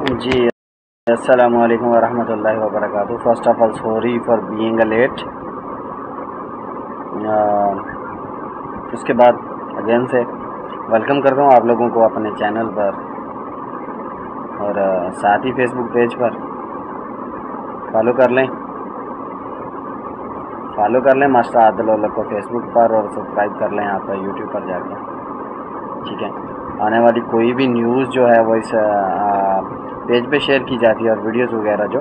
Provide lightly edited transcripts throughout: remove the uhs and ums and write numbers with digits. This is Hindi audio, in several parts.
जी, अस्सलामु अलैकुम वरहमतुल्लाहि वबरकातुहू। First of all sorry for being late. उसके बाद अगेन से वेलकम करता हूँ आप लोगों को अपने चैनल पर और साथ ही फेसबुक पेज पर फॉलो कर लें मास्टर आदिल औलख को फेसबुक पर और सब्सक्राइब कर लें यहाँ पर यूट्यूब पर जाकर। ठीक है, आने वाली कोई भी न्यूज़ जो है वो इस पेज पे शेयर की जाती है और वीडियोस वगैरह जो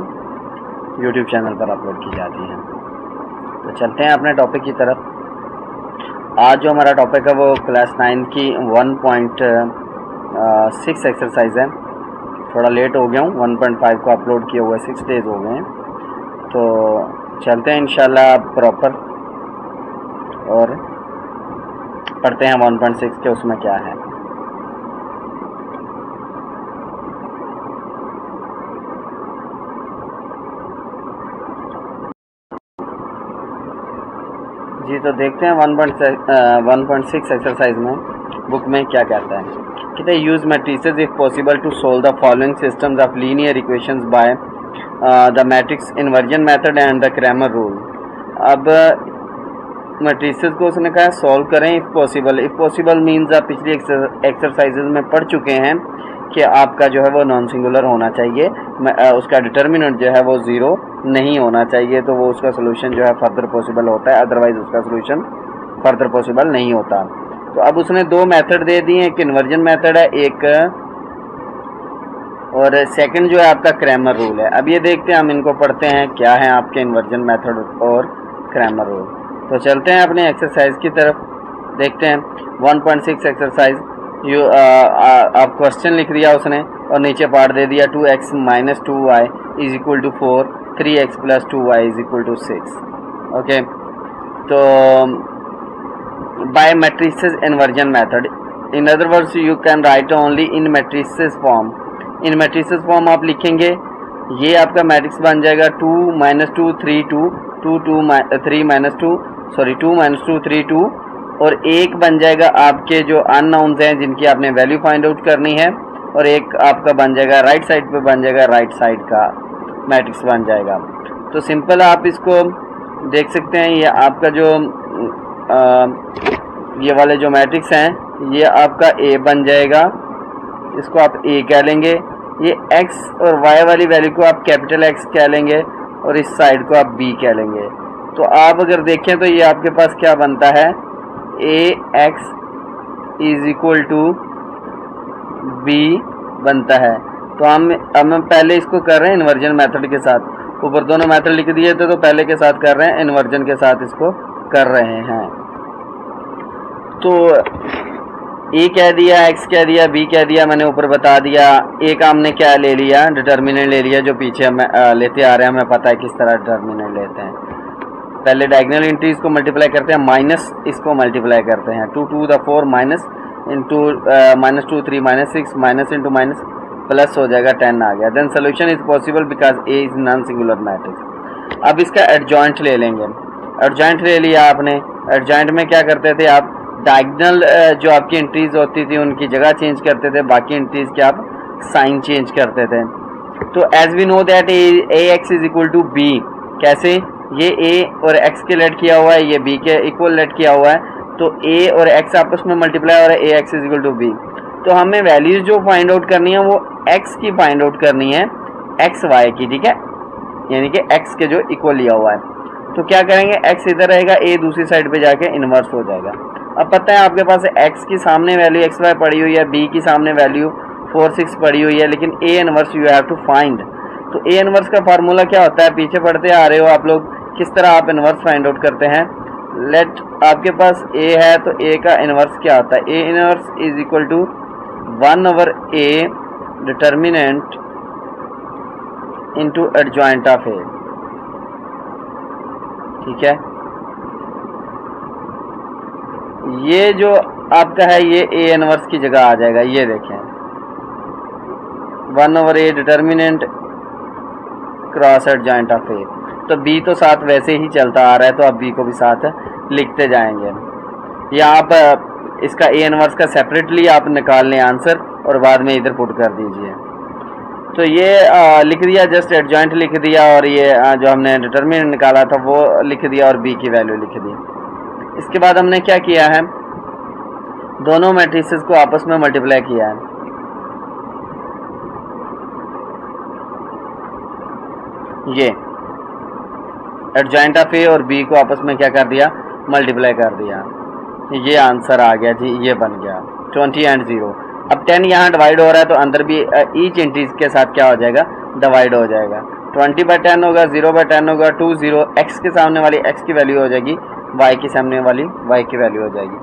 यूट्यूब चैनल पर अपलोड की जाती हैं। तो चलते हैं अपने टॉपिक की तरफ। आज जो हमारा टॉपिक है वो क्लास 9 की 1.6 एक्सरसाइज है। थोड़ा लेट हो गया हूँ, 1.5 को अपलोड किए हुए 6 डेज़ हो गए हैं। तो चलते हैं इंशाल्लाह प्रॉपर और पढ़ते हैं 1.6 के उसमें क्या है। जी, तो देखते हैं 1.6 एक्सरसाइज में बुक में क्या कहता है। कहते हैं use matrices if possible to solve the following systems of linear equations by the matrix inversion method and the Cramer rule. अब मैट्रिसेस को उसने कहा सॉल्व करें if possible. If possible means आप पिछली एक्सरसाइजेज में पढ़ चुके हैं कि आपका जो है वो नॉन सिंगुलर होना चाहिए, उसका डिटर्मिनेंट जो है वो ज़ीरो नहीं होना चाहिए, तो वो उसका सोल्यूशन जो है फर्दर पॉसिबल होता है, अदरवाइज उसका सोल्यूशन फर्दर पॉसिबल नहीं होता। तो अब उसने दो मेथड दे दिए, एक इन्वर्जन मेथड है एक और सेकंड जो है आपका क्रैमर रूल है। अब ये देखते हैं, हम इनको पढ़ते हैं क्या है आपके इन्वर्जन मेथड और क्रैमर रूल। तो चलते हैं अपने एक्सरसाइज की तरफ, देखते हैं 1.6 एक्सरसाइज। आप क्वेश्चन लिख दिया उसने और नीचे पार्ट दे दिया 2x minus 2y is equal to 4, 3x plus 2y is equal to 6। Okay, तो by matrices inversion method, in other words you can write only in matrices form. In matrices form आप लिखेंगे, ये आपका मैट्रिक्स बन जाएगा 2 माइनस 2 3 2 2 2 3 माइनस 2 सॉरी 2 माइनस 2 3 2 और एक बन जाएगा आपके जो अननोन्स हैं जिनकी आपने वैल्यू फाइंड आउट करनी है, और एक आपका बन जाएगा राइट साइड पे बन जाएगा राइट साइड का मैट्रिक्स बन जाएगा। तो सिंपल आप इसको देख सकते हैं, ये आपका जो ये वाले जो मैट्रिक्स हैं ये आपका ए बन जाएगा, इसको आप ए कह लेंगे। ये एक्स और वाई वाली वैल्यू को आप कैपिटल एक्स कह लेंगे और इस साइड को आप बी कह लेंगे। तो आप अगर देखें तो ये आपके पास क्या बनता है, A X is equal to B बनता है। तो हम पहले इसको कर रहे हैं इन्वर्जन मेथड के साथ, ऊपर दोनों मेथड लिख दिए थे तो पहले के साथ कर रहे हैं, इन्वर्जन के साथ इसको कर रहे हैं। तो ए कह दिया, एक्स कह दिया, बी कह दिया, मैंने ऊपर बता दिया। ए का हमने क्या ले लिया, डिटर्मिनेंट ले लिया, जो पीछे हम लेते आ रहे हैं, हमें पता है किस तरह डिटर्मिनेंट लेते हैं। पहले डायगोनल एंट्रीज को मल्टीप्लाई करते हैं, माइनस इसको मल्टीप्लाई करते हैं, 2 to the 4 minus into minus 2 3 minus 6 minus into minus plus हो जाएगा 10 आ गया। Then solution is possible because A is non singular matrix. अब इसका एडजॉइंट ले लेंगे, एडजॉइंट ले लिया आपने। एडजॉइंट में क्या करते थे आप, डायगोनल जो आपकी एंट्रीज होती थी उनकी जगह चेंज करते थे, बाकी एंट्रीज के आप साइन चेंज करते थे। तो as we know that A X is equal to B, कैसे, ये ए और एक्स के लेट किया हुआ है, ये बी के इक्वल लेट किया हुआ है, तो ए और एक्स आपस में मल्टीप्लाई हो रहा है, A X is equal to B. तो हमें वैल्यूज जो फाइंड आउट करनी है वो एक्स की फाइंड आउट करनी है, एक्स वाई की, ठीक है, यानी कि एक्स के जो इक्वल लिया हुआ है। तो क्या करेंगे, एक्स इधर रहेगा, ए दूसरी साइड पे जाके इन्वर्स हो जाएगा। अब पता है आपके पास एक्स की सामने वैल्यू एक्स वाई पड़ी हुई है, बी की सामने वैल्यू 4 6 पड़ी हुई है, लेकिन A inverse you have to find. तो ए इन्वर्स का फार्मूला क्या होता है, पीछे पढ़ते आ रहे हो आप लोग, किस तरह आप इन्वर्स फाइंड आउट करते हैं। लेट आपके पास ए है तो ए का इन्वर्स क्या होता है, A inverse is equal to 1 over A determinant into adjoint of A, ठीक है। ये जो आपका है ये ए इन्वर्स की जगह आ जाएगा, ये देखें 1 over A determinant cross adjoint of A. तो बी तो साथ वैसे ही चलता आ रहा है, तो आप बी को भी साथ लिखते जाएंगे। या आप इसका ए इनवर्स का सेपरेटली आप निकाल लें आंसर और बाद में इधर पुट कर दीजिए। तो ये लिख दिया, जस्ट एडजॉइंट लिख दिया, और ये जो हमने डिटर्मिनेंट निकाला था वो लिख दिया और बी की वैल्यू लिख दी। इसके बाद हमने क्या किया है, दोनों मैट्रिसेस को आपस में मल्टीप्लाई किया है। ये एडजॉइंट ऑफ ए और बी को आपस में क्या कर दिया, मल्टीप्लाई कर दिया। ये आंसर आ गया जी, ये बन गया 20 एंड 0। अब 10 यहाँ डिवाइड हो रहा है तो अंदर भी ईच एंट्रीज के साथ क्या हो जाएगा, डिवाइड हो जाएगा। 20/10 होगा, 0/10 होगा, 2 0, x के सामने वाली x की वैल्यू हो जाएगी, y के सामने वाली y की वैल्यू हो जाएगी।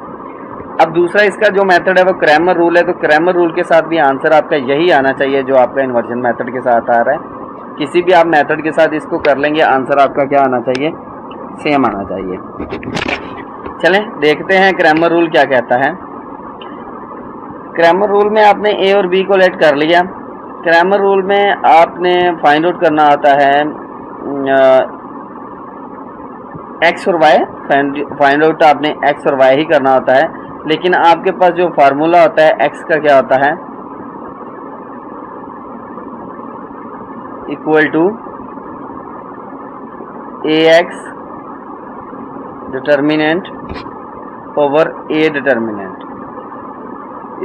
अब दूसरा इसका जो मेथड है वो क्रैमर रूल है, तो क्रैमर रूल के साथ भी आंसर आपका यही आना चाहिए जो आपका इन्वर्जन मेथड के साथ आ रहा है। किसी भी आप मेथड के साथ इसको कर लेंगे, आंसर आपका क्या आना चाहिए, सेम आना चाहिए। चलें देखते हैं क्रैमर रूल क्या कहता है। क्रैमर रूल में आपने ए और बी को लेट कर लिया। क्रैमर रूल में आपने फाइंड आउट करना होता है एक्स और वाई, फाइंड आउट आपने एक्स और वाई ही करना होता है, लेकिन आपके पास जो फार्मूला होता है एक्स का क्या होता है, equal to A X determinant over A determinant.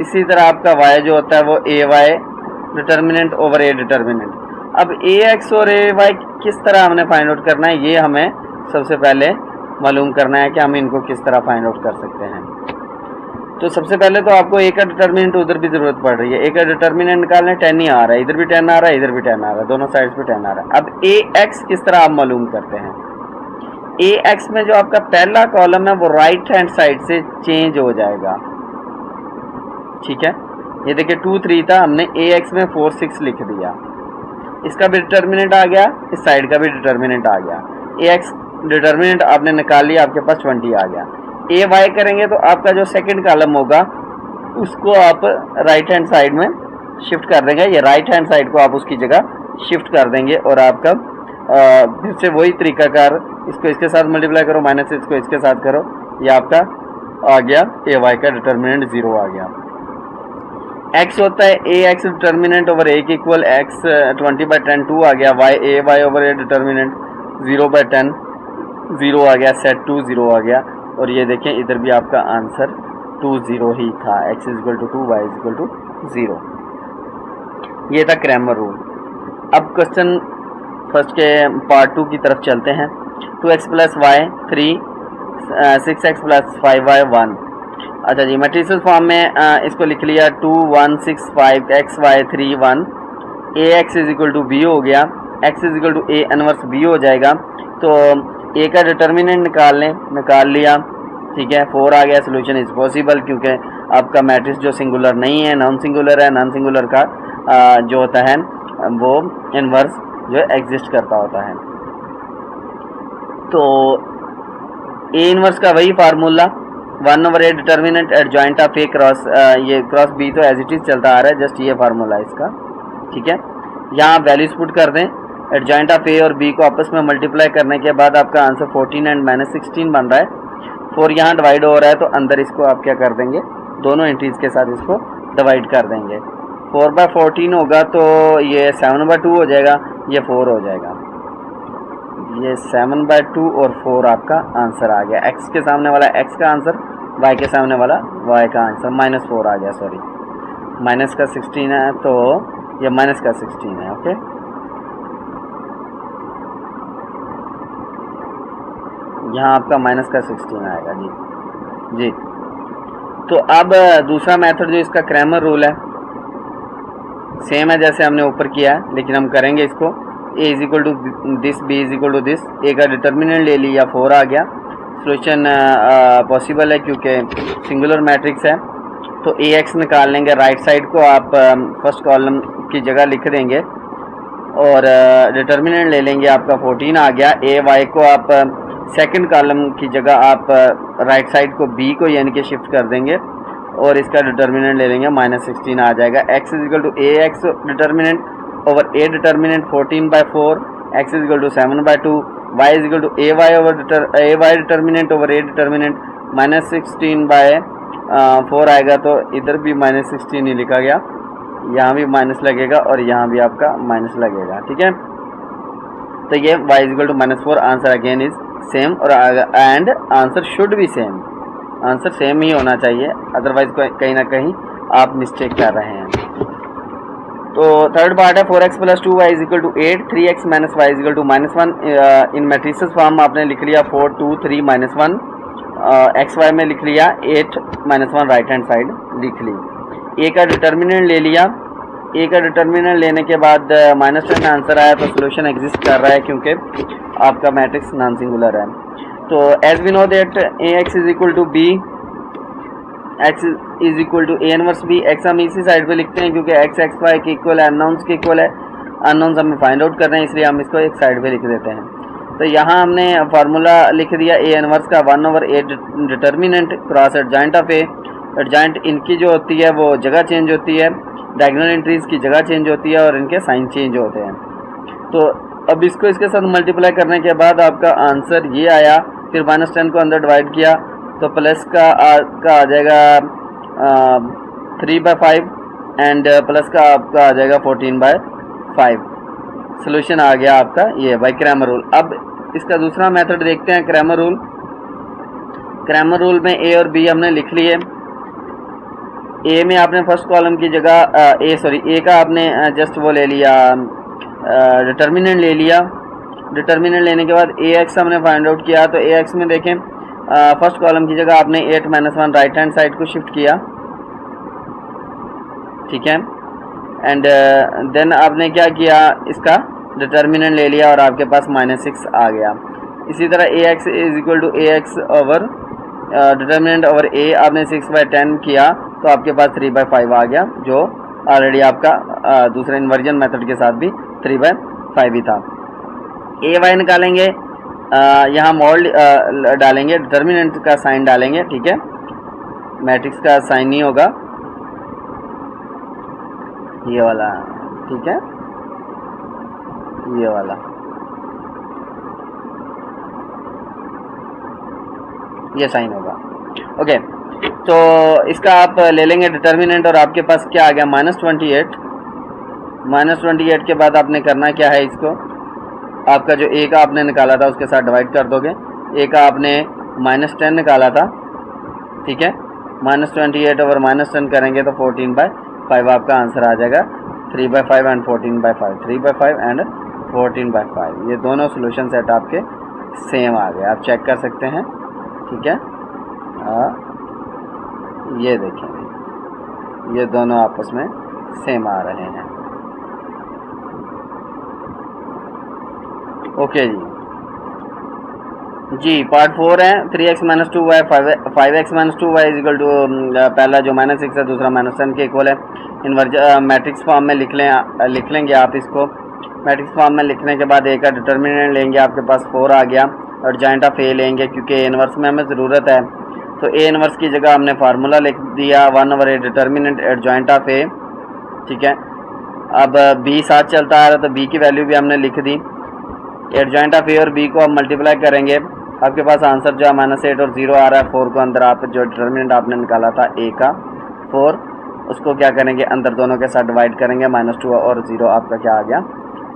इसी तरह आपका y जो होता है वो A Y determinant over A determinant. अब ए एक्स और ए वाई किस तरह हमने फाइंड आउट करना है, ये हमें सबसे पहले मालूम करना है कि हम इनको किस तरह फाइंड आउट कर सकते हैं। तो सबसे पहले तो आपको ए का डिटर्मिनेंट उधर भी जरूरत पड़ रही है। ए का डिटर्मिनेंट निकालने 10 ही आ रहा है, इधर भी 10 आ रहा है, इधर भी 10 आ रहा है, दोनों साइड्स पे 10 आ रहा है। अब ए एक्स किस तरह आप मालूम करते हैं, ए एक्स में जो आपका पहला कॉलम है वो राइट हैंड साइड से चेंज हो जाएगा, ठीक है। ये देखिए 2 3 था, हमने ए एक्स में 4 6 लिख दिया, इसका भी डिटर्मिनेंट आ गया, इस साइड का भी डिटर्मिनेंट आ गया। ए एक्स डिटर्मिनेंट आपने निकाल लिया, आपके पास 20 आ गया। ए वाई करेंगे तो आपका जो सेकंड कॉलम होगा उसको आप राइट हैंड साइड में शिफ्ट कर देंगे, ये राइट हैंड साइड को आप उसकी जगह शिफ्ट कर देंगे, और आपका फिर से वही तरीकाकार, इसको इसके साथ मल्टीप्लाई करो, माइनस इसको इसके साथ करो, ये आपका आ गया ए वाई का डिटर्मिनेंट 0 आ गया। एक्स होता है A X determinant over A के इक्वल एक्स 20/10 2 आ गया, Y A Y over A determinant 0/10 0 आ गया, सेट 2 0 आ गया, और ये देखें इधर भी आपका आंसर 2 0 ही था, x equal to 2 y equal to 0। ये था क्रैमर रूल। अब क्वेश्चन फर्स्ट के पार्ट 2 की तरफ चलते हैं। 2x plus Y 3, 6x plus 5y 1। अच्छा जी, मैट्रिसेस फॉर्म में इसको लिख लिया 2 1 6 5 x y 3 1। A X is equal to B हो गया, x is equal to A inverse B हो जाएगा। तो ए का डिटर्मिनेंट निकाल लिया, ठीक है, 4 आ गया। सोल्यूशन इज पॉसिबल क्योंकि आपका मैट्रिक्स जो सिंगुलर नहीं है, नॉन सिंगुलर है, नॉन सिंगुलर का जो होता है वो इनवर्स जो एग्जिस्ट करता होता है। तो ए इनवर्स का वही formula 1/a determinant adjoint of A cross ये क्रॉस बी, तो एज इट इज चलता आ रहा है, जस्ट ये फार्मूला इसका, ठीक है। यहाँ वैल्यूज पुट कर दें, एडजॉइंट ऑफ ए और बी को आपस में मल्टीप्लाई करने के बाद आपका आंसर 14 एंड -16 बन रहा है। 4 यहाँ डिवाइड हो रहा है तो अंदर इसको आप क्या कर देंगे, दोनों एंट्रीज के साथ इसको डिवाइड कर देंगे। 4/14 होगा तो ये 7/2 हो जाएगा, ये 4 हो जाएगा, ये 7/2 और 4 आपका आंसर आ गया। x के सामने वाला x का आंसर, y के सामने वाला y का आंसर, -4 आ गया, सॉरी माइनस का 16 है तो ये माइनस का 16 है, ओके। यहाँ आपका माइनस का 16 आएगा जी। तो अब दूसरा मेथड जो इसका क्रैमर रूल है, सेम है जैसे हमने ऊपर किया है, लेकिन हम करेंगे इसको a is equal to this, b is equal to this. a का डिटर्मिनेंट ले लिया, 4 आ गया। सोल्यूशन पॉसिबल है क्योंकि सिंगुलर मैट्रिक्स है। तो ए एक्स निकाल लेंगे, राइट साइड को आप फर्स्ट कॉलम की जगह लिख देंगे और डिटर्मिनेंट ले लेंगे, आपका 14 आ गया। ए वाई को आप सेकंड कॉलम की जगह आप राइट साइड को बी को यानी कि शिफ्ट कर देंगे और इसका डिटर्मिनेंट ले लेंगे, -16 आ जाएगा। x is equal to A X determinant over A determinant 14/4, x is equal to 7/2, y is equal to A Y over A Y determinant over A determinant -16/4 आएगा, तो इधर भी -16 ही लिखा गया। यहाँ भी माइनस लगेगा और यहाँ भी आपका माइनस लगेगा, ठीक है। तो ये y is equal to -4, answer again is same, और end answer should be same, answer same ही होना चाहिए, अदरवाइज कहीं ना कहीं आप मिस्टेक कर रहे हैं। तो थर्ड पार्ट है 4x + 2y is equal to 8, 3x - y is equal to -1। In matrices form आपने लिख लिया 4 2 3 -1, xy में लिख लिया 8 - 1, राइट हैंड साइड लिख ली। a का डिटर्मिनेंट ले लिया, a का डिटर्मिनेंट लेने के बाद -10 आंसर आया, तो सोल्यूशन एग्जिस्ट कर रहा है क्योंकि आपका मैट्रिक्स नॉन सिंगुलर है। तो as we know that ax is equal to b, x is equal to a inverse b। x हम इसी साइड पे लिखते हैं क्योंकि x y के इक्वल है, अननोन्स के इक्वल है, अननोन्स हमें फाइंड आउट कर रहे हैं, इसलिए हम इसको एक साइड पे लिख देते हैं। तो यहाँ हमने फार्मूला लिख दिया a इनवर्स का 1/a determinant cross adjoint of a। Adjoint इनकी जो होती है वो जगह चेंज होती है, डायगोनल एंट्रीज की जगह चेंज होती है और इनके साइन चेंज होते हैं। तो अब इसको इसके साथ मल्टीप्लाई करने के बाद आपका आंसर ये आया, फिर -10 को अंदर डिवाइड किया तो प्लस का आ जाएगा 3/5 एंड प्लस का आपका आ जाएगा 14/5। सोल्यूशन आ गया आपका ये बाय क्रैमर रूल। अब इसका दूसरा मेथड देखते हैं, क्रैमर रूल। क्रैमर रूल में ए और बी हमने लिख लिए। ए में आपने फर्स्ट कॉलम की जगह ए का आपने जस्ट वो ले लिया, डिटर्मिनेंट ले लिया। डिटर्मिनेंट लेने के बाद ए एक्स हमने फाइंड आउट किया, तो ए एक्स में देखें फर्स्ट कॉलम की जगह आपने 8 - 1 राइट हैंड साइड को शिफ्ट किया, ठीक है। एंड देन आपने क्या किया, इसका डिटर्मिनेंट ले लिया और आपके पास -6 आ गया। इसी तरह A X is equal to A X over determinant over A आपने 6/10 किया तो आपके पास 3/5 आ गया, जो ऑलरेडी आपका दूसरे इन्वर्जन मेथड के साथ भी 3/5 ही था। ए वाई निकालेंगे, यहाँ मॉड डालेंगे, डिटर्मिनेंट का साइन डालेंगे, ठीक है, मैट्रिक्स का साइन नहीं होगा ये वाला, ठीक है, ये वाला, ये साइन होगा, ओके। तो इसका आप ले लेंगे डिटर्मिनेंट और आपके पास क्या आ गया -28। -28 के बाद आपने करना क्या है, इसको आपका जो ए का आपने निकाला था उसके साथ डिवाइड कर दोगे। ए का आपने -10 निकाला था, ठीक है, -28 ओवर -10 करेंगे तो 14/5 आपका आंसर आ जाएगा। 3/5 एंड 14/5, 3/5 एंड 14/5, ये दोनों सोल्यूशन सेट आपके सेम आ गए, आप चेक कर सकते हैं, ठीक है। ये देखें, ये दोनों आपस में सेम आ रहे हैं, ओके जी। पार्ट 4 है 3x - 2y 5x - 2y is equal to, पहला जो -6 है दूसरा -10 के इक्वल है। मैट्रिक्स फॉर्म में लिख लेंगे आप इसको। मैट्रिक्स फॉर्म में लिखने के बाद ए का डिटर्मिनेंट लेंगे, आपके पास 4 आ गया, और जॉइंट ऑफ ए लेंगे क्योंकि ए इनवर्स में हमें ज़रूरत है, तो ए इनवर्स की जगह हमने फार्मूला लिख दिया 1/a determinant adjoint of A, ठीक है। अब बी साथ चलता आ रहा तो बी की वैल्यू भी हमने लिख दी। एट जॉइंट ऑफ ए और बी को आप मल्टीप्लाई करेंगे, आपके पास आंसर जो है -8 और 0 आ रहा है। 4 को अंदर आप जो डिटर्मिनेंट आपने निकाला था ए का 4, उसको क्या करेंगे, अंदर दोनों के साथ डिवाइड करेंगे, -2 और 0 आपका क्या आ गया,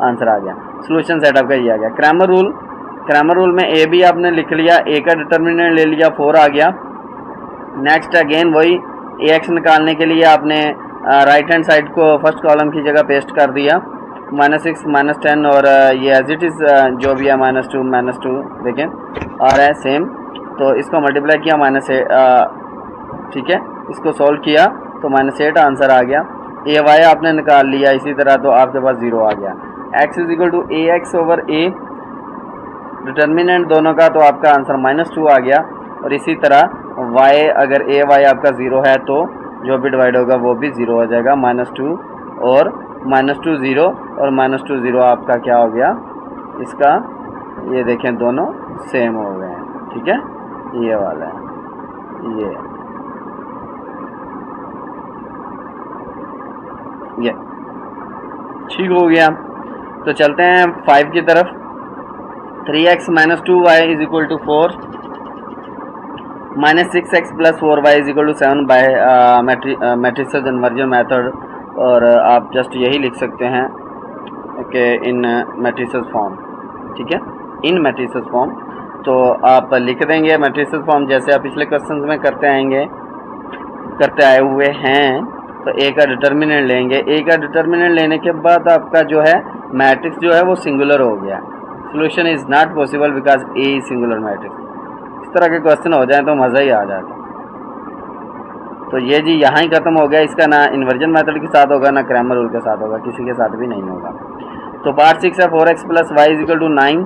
आंसर आ गया। सोल्यूशन सेट आपका ये आ गया। क्रैमर रूल में ए भी आपने लिख लिया, ए का डिटर्मिनेंट ले लिया, 4 आ गया। नेक्स्ट अगेन वही ए एक्स निकालने के लिए आपने राइट हैंड साइड को फर्स्ट कॉलम की जगह पेस्ट कर दिया, -6 -10 और ये एज इट इज़ जो भी है -2 देखें आ रहा है सेम, तो इसको मल्टीप्लाई किया ठीक है, इसको सॉल्व किया तो -8 आंसर आ गया। ए वाई आपने निकाल लिया इसी तरह, तो आपके पास 0 आ गया। x is equal to A X over A, determinant दोनों का, तो आपका आंसर -2 आ गया। और इसी तरह y, अगर ए वाई आपका 0 है तो जो भी डिवाइड होगा वो भी 0 हो जाएगा, -2 और -2 0 और -2 0 आपका क्या हो गया, इसका ये देखें दोनों सेम हो गए हैं, ठीक है, ये वाला है, ये ठीक हो गया। तो चलते हैं 5 की तरफ। 3x - 2y is equal to 4, -6x + 4y is equal to 7 by matrices inversion method. और आप जस्ट यही लिख सकते हैं कि इन मैट्रिसेस फॉर्म, ठीक है, इन मैट्रिसेस फॉर्म। तो आप लिख देंगे मैट्रिसेस फॉर्म जैसे आप पिछले क्वेश्चंस में करते आए हुए हैं। तो ए का डिटर्मिनेंट लेंगे, ए का डिटर्मिनेंट लेने के बाद आपका जो है मैट्रिक्स जो है वो सिंगुलर हो गया। Solution is not possible because A is singular matrix. इस तरह के क्वेश्चन हो जाए तो मज़ा ही आ जाता। तो ये जी यहाँ ही ख़त्म हो गया। इसका ना इन्वर्जन मेथड के साथ होगा ना क्रैमर रूल के साथ होगा, किसी के साथ भी नहीं होगा। तो पार्ट 6 है 4x + y = 9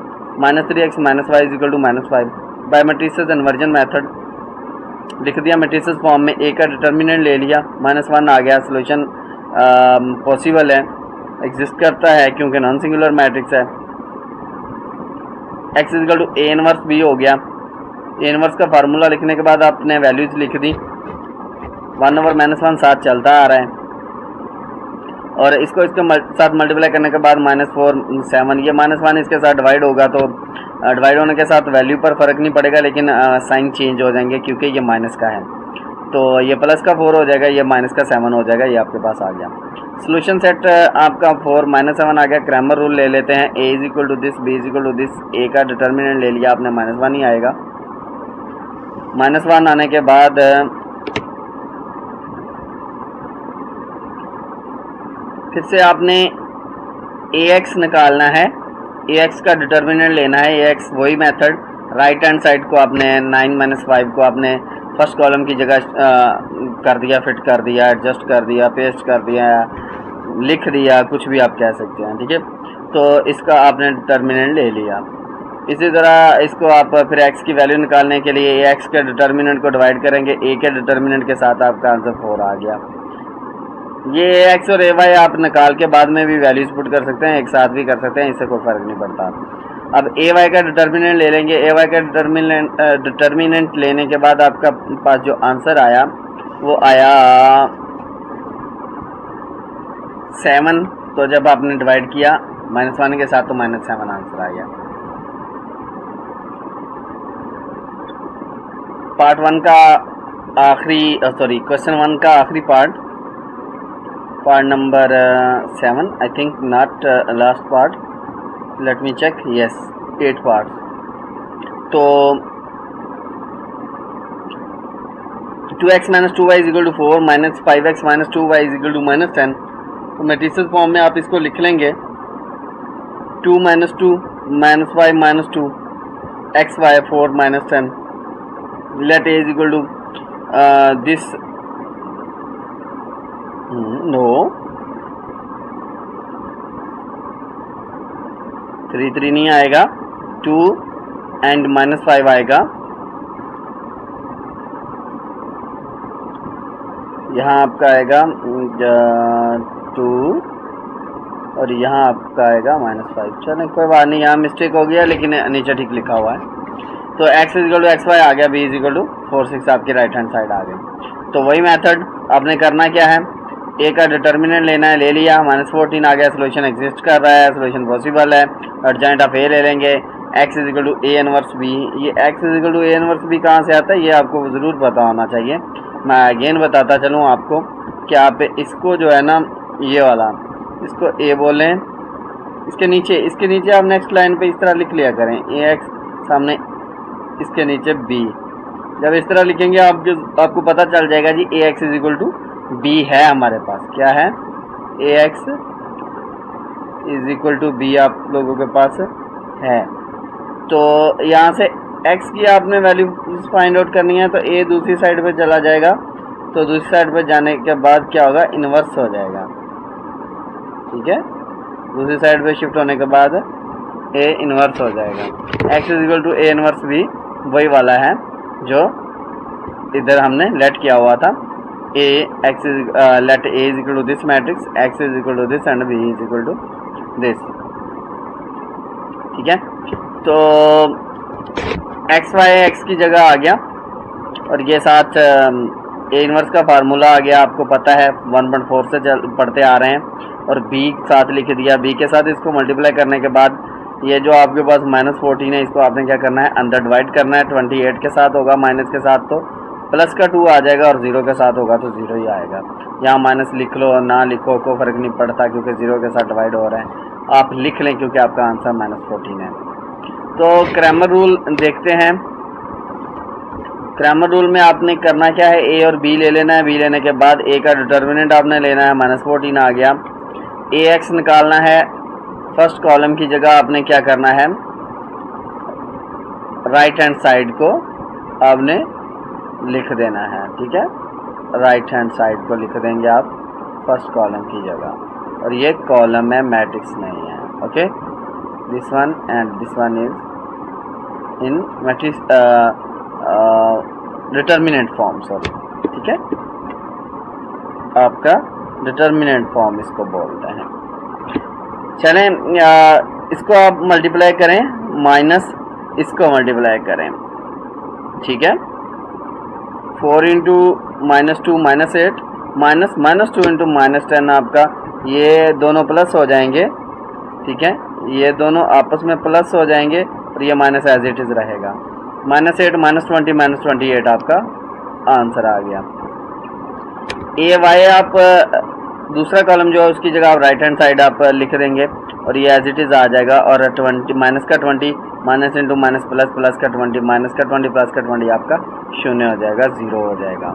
-3x - y = -5 by matrices inversion method लिख दिया। मैट्रिसेस फॉर्म में ए का डिटर्मिनेंट ले लिया, -1 आ गया। सोल्यूशन पॉसिबल है, एग्जिस्ट करता है क्योंकि नॉन सिंगुलर मैट्रिक्स है। x = a इनवर्स b हो गया। a इनवर्स का फार्मूला लिखने के बाद आपने वैल्यूज लिख दी। 1/-1 साथ चलता आ रहा है और इसको इसके साथ मल्टीप्लाई करने के बाद -4 7, ये -1 इसके साथ डिवाइड होगा तो डिवाइड होने के साथ वैल्यू पर फ़र्क नहीं पड़ेगा, लेकिन साइन चेंज हो जाएंगे क्योंकि ये माइनस का है। तो ये प्लस का 4 हो जाएगा, ये माइनस का 7 हो जाएगा। ये आपके पास आ गया। सोल्यूशन सेट आपका 4 -7 आ गया। क्रैमर रूल ले लेते हैं। a = this, b = this. a का डिटर्मिनेंट ले लिया आपने, -1 ही आएगा। -1 आने के बाद फिर से आपने ax निकालना है, ax का डिटर्मिनेंट लेना है। ax वही मेथड, राइट हैंड साइड को आपने 9 - 5 को आपने फर्स्ट कॉलम की जगह कर दिया, फिट कर दिया, एडजस्ट कर दिया, पेस्ट कर दिया, लिख दिया, कुछ भी आप कह सकते हैं, ठीक है। तो इसका आपने डिटर्मिनेंट ले लिया। इसी तरह इसको आप फिर x की वैल्यू निकालने के लिए ax के डिटर्मिनेंट को डिवाइड करेंगे a के डिटर्मिनेंट के साथ, आपका आंसर 4 आ गया। ये x और ay आप निकाल के बाद में भी वैल्यूज पुट कर सकते हैं, एक साथ भी कर सकते हैं, इससे कोई फ़र्क नहीं पड़ता। अब ay का डिटर्मिनेंट ले लेंगे। ay का डिटर्मिनेंट लेने के बाद आपका पास जो आंसर आया वो आया 7। तो जब आपने डिवाइड किया -1 के साथ तो -7 आंसर आ गया। पार्ट 1 का आखिरी क्वेश्चन 1 का आखिरी part number 7 I think, not last part, let me check, yes 8 part. तो 2x - 2y = 4 -5x - 2y = -10। तो मैट्रिसेस फॉर्म में आप इसको लिख लेंगे 2 - 2 -y - 2 x y 4 - 10 let a = this no 3 नहीं आएगा, 2 and -5 आएगा। यहाँ आपका आएगा 2 और यहाँ आपका आएगा -5। चलें कोई बात नहीं, यहाँ मिस्टेक हो गया लेकिन नीचे ठीक लिखा हुआ है। तो x = xy आ गया, b = 4 6 आपकी राइट हैंड साइड आ गई। तो वही मेथड आपने करना क्या है, a का डिटर्मिनेंट लेना है, ले लिया, -14 आ गया। सोल्यूशन एग्जिस्ट कर रहा है, सोल्यूशन पॉसिबल है। अर्जेंट ऑफ a ले लेंगे, x = a इनवर्स b। ये x = a इनवर्स b कहाँ से आता है ये आपको ज़रूर पता होना चाहिए। मैं अगेन बताता चलूँ आपको कि आप इसको जो है ना, ये वाला इसको a बोलें, इसके नीचे आप नेक्स्ट लाइन पे इस तरह लिख लिया करें, ax सामने इसके नीचे b। जब इस तरह लिखेंगे आपको पता चल जाएगा जी ax = b है हमारे पास। क्या है, ax = b आप लोगों के पास है। तो यहाँ से x की आपने वैल्यू फाइंड आउट करनी है, तो a दूसरी साइड पे चला जाएगा। तो दूसरी साइड पे जाने के बाद क्या होगा, इन्वर्स हो जाएगा, ठीक है। दूसरी साइड पे शिफ्ट होने के बाद a इन्वर्स हो जाएगा। x = a इनवर्स b वही वाला है जो इधर हमने लेट किया हुआ था। let a = this matrix, x = this and b = this, ठीक है। तो x की जगह आ गया और ये साथ a इनवर्स का फार्मूला आ गया, आपको पता है 1.4 से पढ़ते आ रहे हैं। और b साथ लिख दिया, b के साथ इसको मल्टीप्लाई करने के बाद ये जो आपके पास -14 है, इसको आपने क्या करना है, अंदर डिवाइड करना है। 28 के साथ होगा माइनस के साथ, तो प्लस का 2 आ जाएगा और 0 के साथ होगा तो 0 ही आएगा। यहाँ माइनस लिख लो ना लिखो कोई फ़र्क नहीं पड़ता, क्योंकि 0 के साथ डिवाइड हो रहे हैं। आप लिख लें क्योंकि आपका आंसर -14 है। तो क्रैमर रूल देखते हैं। क्रैमर रूल में आपने करना क्या है, ए और बी ले लेना है। बी लेने के बाद ए का डिटर्मिनेंट आपने लेना है, -14 आ गया। ए एक्स निकालना है, फर्स्ट कॉलम की जगह आपने क्या करना है, राइट हैंड साइड को आपने लिख देना है। ठीक है, राइट हैंड साइड को लिख देंगे आप फर्स्ट कॉलम की जगह, और ये कॉलम है, मैट्रिक्स नहीं है। Okay, this one and this one is in matrix determinant form, sorry. ठीक है, आपका डिटर्मिनेंट फॉर्म इसको बोलते हैं। चलें, इसको आप मल्टीप्लाई करें, माइनस इसको मल्टीप्लाई करें। ठीक है, 4 इंटू -2 -8 -2 इंटू -10 आपका, ये दोनों प्लस हो जाएंगे। ठीक है, ये दोनों आपस में प्लस हो जाएंगे और ये माइनस एज इट इज़ रहेगा। -8 -20 -28 आपका आंसर आ गया। ए वाई आप दूसरा कॉलम जो है उसकी जगह आप राइट हैंड साइड आप लिख देंगे और ये एज इट इज़ आ जाएगा। और 20 माइनस का 20 minus into minus plus plus का 20 माइनस का 20 प्लस का 20 आपका 0 हो जाएगा, 0 हो जाएगा।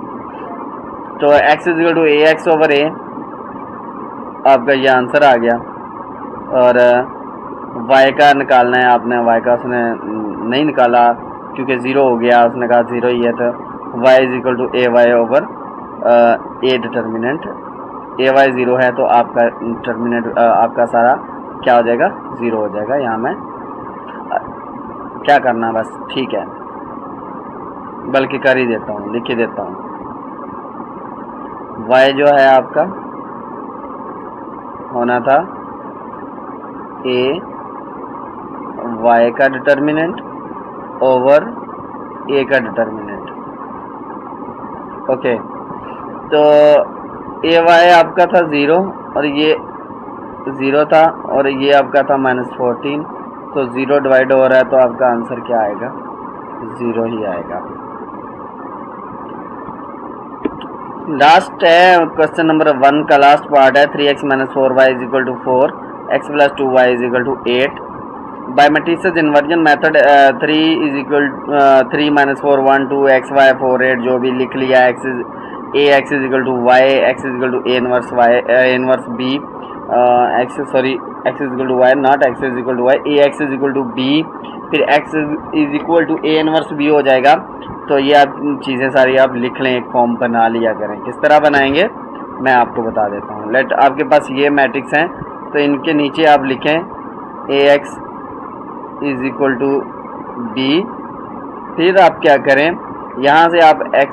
तो x equal to A X over A आपका ये आंसर आ गया। और y का निकालना है आपने, y का उसने नहीं निकाला क्योंकि 0 हो गया, उसने कहा 0 ही है, तो y is equal to A Y over A determinant. A Y 0 है तो आपका डिटर्मिनेंट आपका सारा क्या हो जाएगा, 0 हो जाएगा। यहाँ मैं क्या करना बस, ठीक है, बल्कि कर ही देता हूँ, लिख ही देता हूँ। y जो है आपका होना था ए y का डिटर्मिनेंट ओवर ए का डिटर्मिनेंट। ओके, तो ए वाई आपका था 0 और ये 0 था और ये आपका था -14, तो 0 डिवाइड हो रहा है तो आपका आंसर क्या आएगा, 0 ही आएगा। लास्ट है क्वेश्चन नंबर 1 का लास्ट पार्ट है। 3x - 4y = 4, x + 2y = 8। By matrices inversion method 3 - 4 1 2 x y 4 8 जो भी लिख लिया, x = y, x = a inverse y inverse b, x = y not x = y, ax = b, फिर x = a इनवर्स b हो जाएगा। तो ये आप चीज़ें सारी आप लिख लें, एक फॉर्म बना लिया करें। किस तरह बनाएंगे मैं आपको बता देता हूँ। लेट आपके पास ये मैट्रिक्स हैं तो इनके नीचे आप लिखें ax = b, फिर आप क्या करें, यहाँ से आप x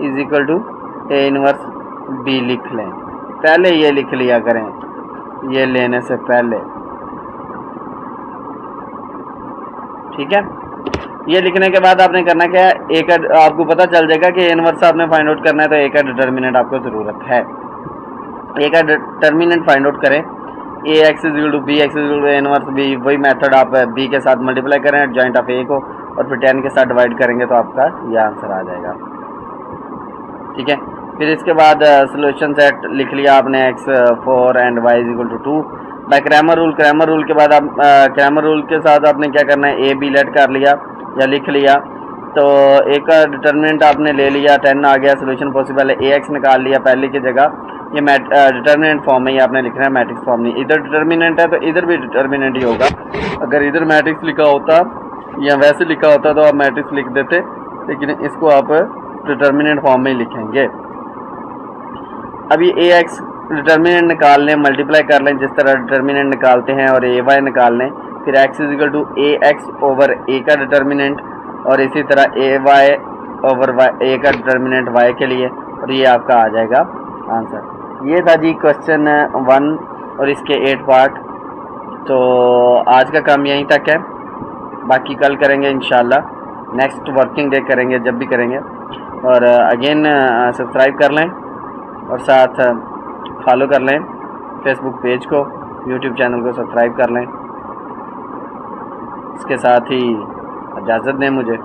= a इनवर्स b लिख लें। पहले ये लिख लिया करें, ये लेने से पहले, ठीक है। ये लिखने के बाद आपने करना क्या है, ए का आपको पता चल जाएगा कि इनवर्स आपने फाइंड आउट करना है, तो ए का डिटर्मिनेंट आपको ज़रूरत है। ए का डिटर्मिनेंट फाइंड आउट करें, ax = b, x = a inverse b, वही मेथड आप b के साथ मल्टीप्लाई करें जॉइंट ऑफ a को, और फिर 10 के साथ डिवाइड करेंगे तो आपका यह आंसर आ जाएगा। ठीक है, फिर इसके बाद सोल्यूशन सेट लिख लिया आपने, x 4 एंड y = 2 बाय क्रैमर रूल। क्रैमर रूल के बाद आप क्रैमर रूल के साथ आपने क्या करना है, ए बी लेट कर लिया या लिख लिया, तो ए का डिटर्मिनेंट आपने ले लिया, 10 आ गया, सोल्यूशन पॉसिबल है, ax निकाल लिया पहले की जगह, ये डिटर्मिनेंट फॉर्म में ही आपने लिखना है, मैट्रिक्स फॉर्म नहीं। इधर डिटर्मिनेंट है तो इधर भी डिटर्मिनेंट ही होगा। अगर इधर मैट्रिक्स लिखा होता या वैसे लिखा होता तो आप मैट्रिक्स लिख देते, लेकिन इसको आप डिटर्मिनेंट फॉर्म में ही लिखेंगे। अभी ax डिटर्मिनेंट निकाल लें, मल्टीप्लाई कर लें जिस तरह डिटर्मिनेंट निकालते हैं, और ay निकाल लें, फिर x = ax ओवर a का डिटर्मिनेंट, और इसी तरह ay ओवर a का डिटर्मिनेंट y के लिए, और ये आपका आ जाएगा आंसर। ये था जी क्वेश्चन 1 और इसके 8 पार्ट। तो आज का काम यहीं तक है, बाकी कल करेंगे इंशाल्लाह, नेक्स्ट वर्किंग डे करेंगे जब भी करेंगे। और अगेन सब्सक्राइब कर लें और साथ फॉलो कर लें फेसबुक पेज को, यूट्यूब चैनल को सब्सक्राइब कर लें। इसके साथ ही इजाज़त दें मुझे।